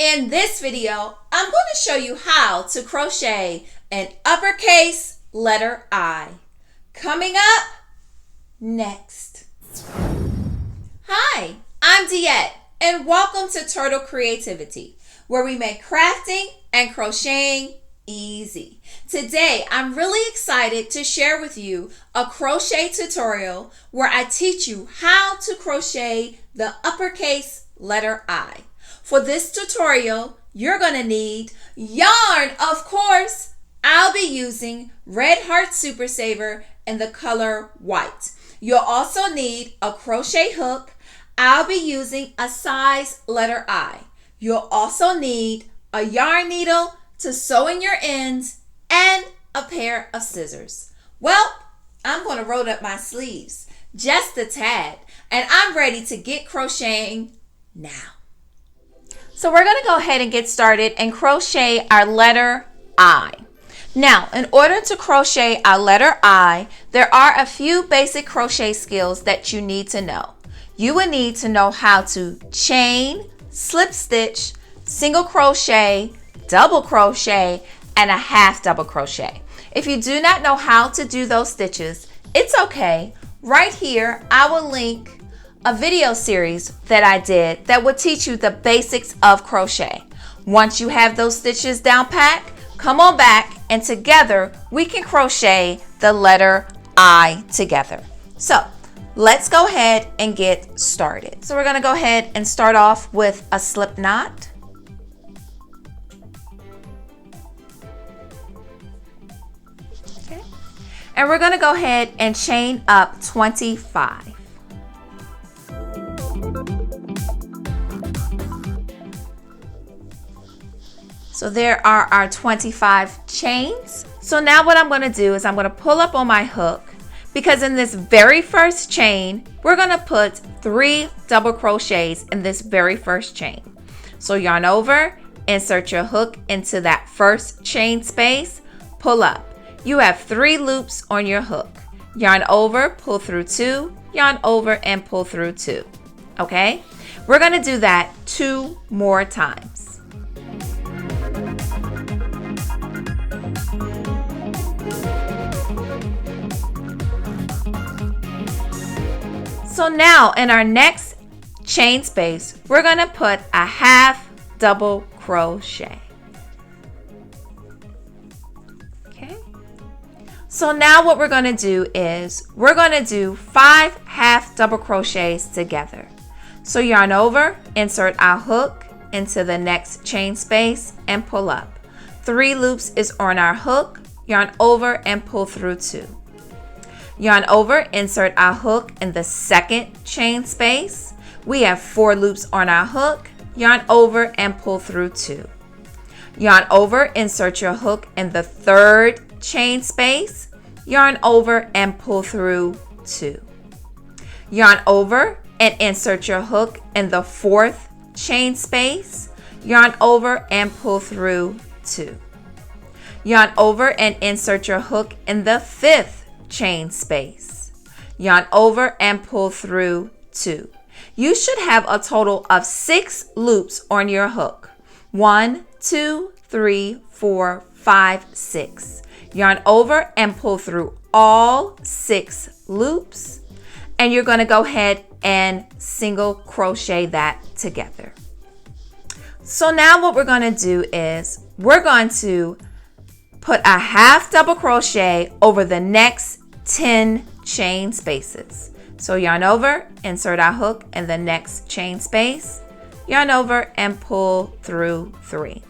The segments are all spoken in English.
In this video, I'm going to show you how to crochet an uppercase letter I. Coming up next. Hi, I'm Diette, and welcome to Turtle Creativity, where we make crafting and crocheting easy. Today, I'm really excited to share with you a crochet tutorial where I teach you how to crochet the uppercase letter I. For this tutorial, you're going to need yarn, of course. I'll be using Red Heart Super Saver in the color white. You'll also need a crochet hook. I'll be using a size letter I. You'll also need a yarn needle to sew in your ends and a pair of scissors. Well, I'm going to roll up my sleeves just a tad, and I'm ready to get crocheting now. So we're going to go ahead and get started and crochet our letter I. Now, in order to crochet our letter I, there are a few basic crochet skills that you need to know. You will need to know how to chain, slip stitch, single crochet, double crochet, and a half double crochet. If you do not know how to do those stitches, it's okay. Right here, I will link a video series that I did that will teach you the basics of crochet. Once you have those stitches down pat, come on back and together we can crochet the letter I together. So let's go ahead and get started. So we're going to go ahead and start off with a slip knot. Okay. And we're going to go ahead and chain up 25. So there are our 25 chains. So now what I'm going to do is I'm going to pull up on my hook, because in this very first chain, we're going to put 3 double crochets in this very first chain. So yarn over, insert your hook into that first chain space, pull up. You have 3 loops on your hook. Yarn over, pull through 2, yarn over and pull through 2. Okay? We're going to do that 2 more times. So now in our next chain space, we're going to put a half double crochet. Okay. So now what we're going to do is we're going to do 5 half double crochets together. So yarn over, insert our hook into the next chain space and pull up. 3 loops is on our hook, yarn over and pull through 2. Yarn over, insert our hook in the second chain space. We have 4 loops on our hook, yarn over and pull through 2. Yarn over, insert your hook in the third chain space, yarn over and pull through 2. Yarn over and insert your hook in the fourth chain space, yarn over and pull through 2. Yarn over and insert your hook in the fifth chain space. Yarn over and pull through 2. You should have a total of 6 loops on your hook. 1, 2, 3, 4, 5, 6. Yarn over and pull through all 6 loops. And you're going to go ahead and single crochet that together. So now what we're going to do is we're going to put a half double crochet over the next 10 chain spaces. So yarn over, insert our hook in the next chain space, yarn over and pull through 3.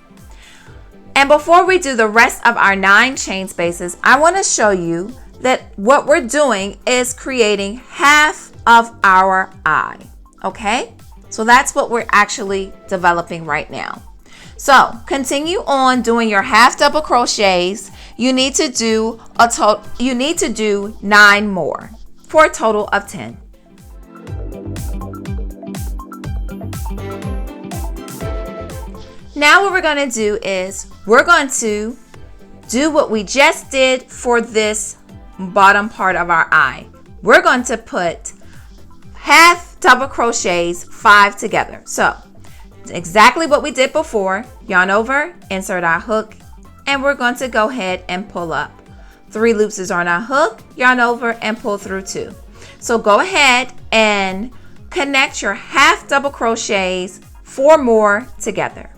And before we do the rest of our 9 chain spaces, I want to show you that what we're doing is creating half of our I. Okay? So that's what we're actually developing right now. So continue on doing your half double crochets. You need to do 9 more for a total of 10. Now what we're going to do is we're going to do what we just did for this bottom part of our I. We're going to put half double crochets 5 together. So exactly what we did before. Yarn over, insert our hook, and we're going to go ahead and pull up. 3 loops is on our hook, yarn over, and pull through 2. So go ahead and connect your half double crochets 4 more together.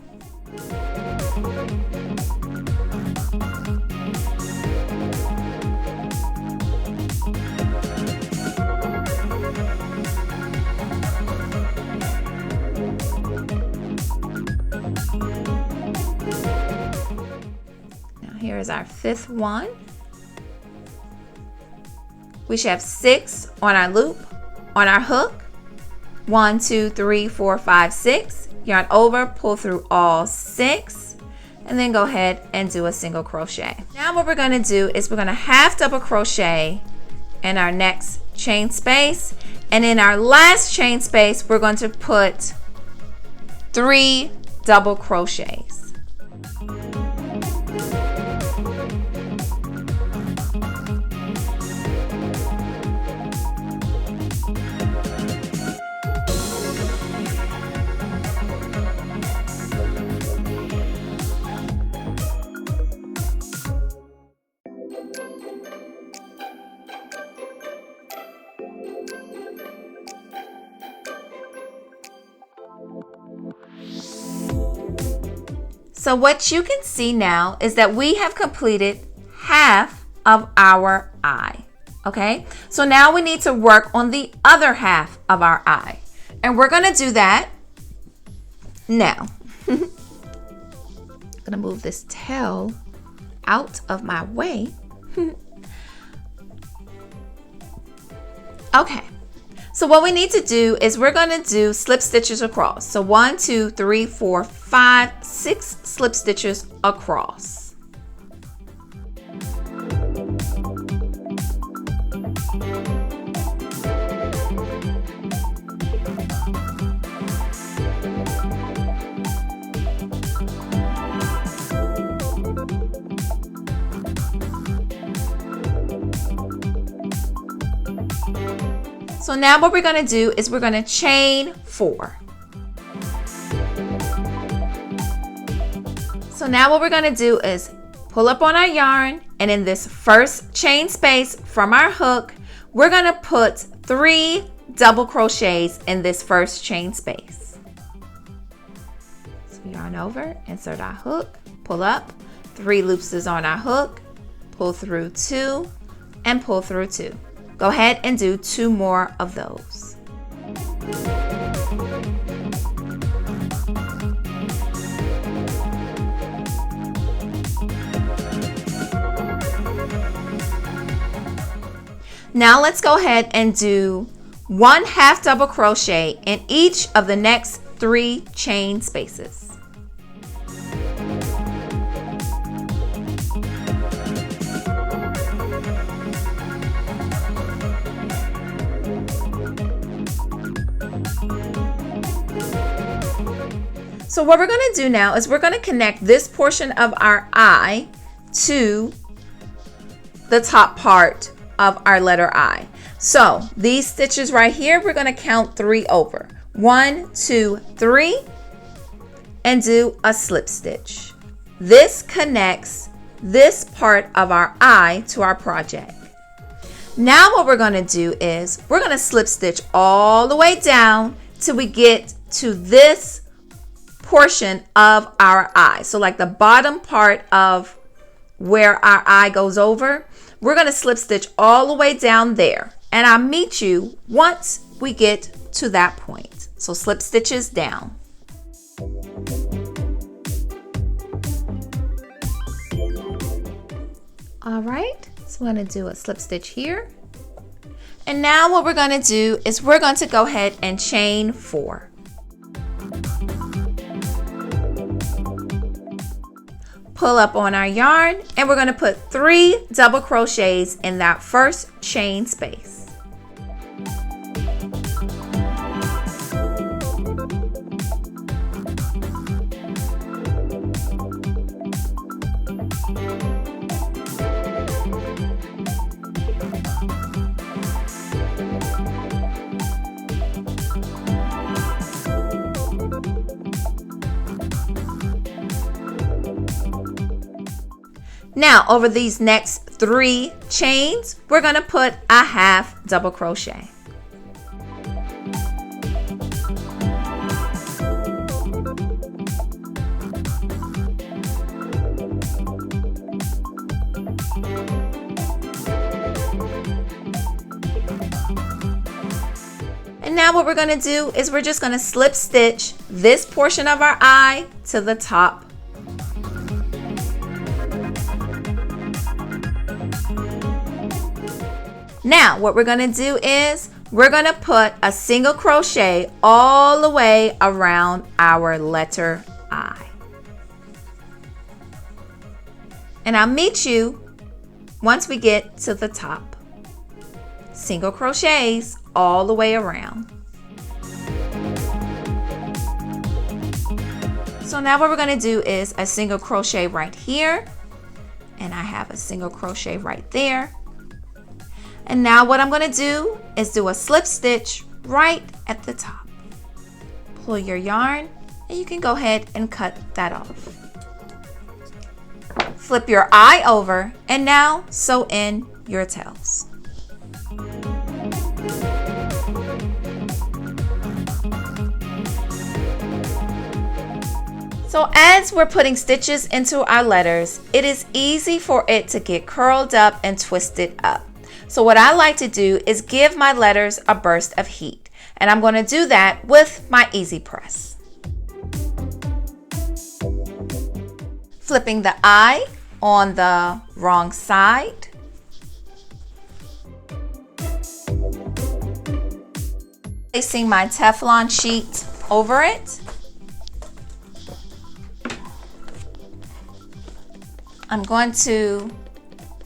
Here is our 5th one. We should have 6 on our loop, on our hook. 1, 2, 3, 4, 5, 6. Yarn over, pull through all 6, and then go ahead and do a single crochet. Now what we're going to do is we're going to half double crochet in our next chain space, and in our last chain space we're going to put 3 double crochets. So what you can see now is that we have completed half of our eye. Okay, so now we need to work on the other half of our eye, and we're going to do that now. I'm going to move this tail out of my way. Okay, so what we need to do is we're going to do slip stitches across. So 1, 2, 3, 4, 5, 6 slip stitches across. So now what we're going to do is we're going to chain 4. So now what we're going to do is pull up on our yarn, and in this first chain space from our hook, we're going to put 3 double crochets in this first chain space. So yarn over, insert our hook, pull up, 3 loops is on our hook, pull through 2, and pull through 2. Go ahead and do 2 more of those. Now let's go ahead and do 1 half double crochet in each of the next 3 chain spaces. So what we're going to do now is we're going to connect this portion of our eye to the top part of our letter I. So these stitches right here, we're going to count 3 over. 1, 2, 3, and do a slip stitch. This connects this part of our eye to our project. Now what we're going to do is we're going to slip stitch all the way down till we get to this portion of our eye. So like the bottom part of where our eye goes over, we're going to slip stitch all the way down there, and I'll meet you once we get to that point. So slip stitches down. All right, so I'm going to do a slip stitch here, and now what we're going to do is we're going to go ahead and chain 4. Pull up on our yarn, and we're going to put 3 double crochets in that first chain space. Now over these next 3 chains, we're going to put a half double crochet. And now what we're going to do is we're just going to slip stitch this portion of our eye to the top. Now what we're going to do is we're going to put a single crochet all the way around our letter I. And I'll meet you once we get to the top. Single crochets all the way around. So now what we're going to do is a single crochet right here, and I have a single crochet right there. And now what I'm going to do is do a slip stitch right at the top. Pull your yarn and you can go ahead and cut that off. Flip your eye over and now sew in your tails. So as we're putting stitches into our letters, it is easy for it to get curled up and twisted up. So what I like to do is give my letters a burst of heat, and I'm going to do that with my Easy Press. Flipping the eye on the wrong side. Placing my Teflon sheet over it. I'm going to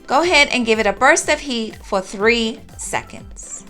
go ahead and give it a burst of heat for 3 seconds.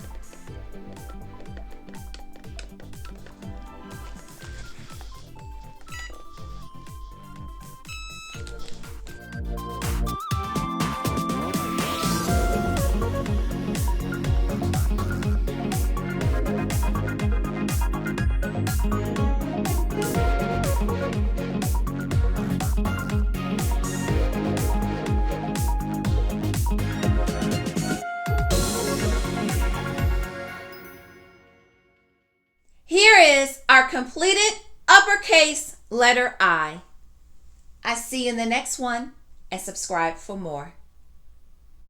Here is our completed uppercase letter I. I see you in the next one, and subscribe for more.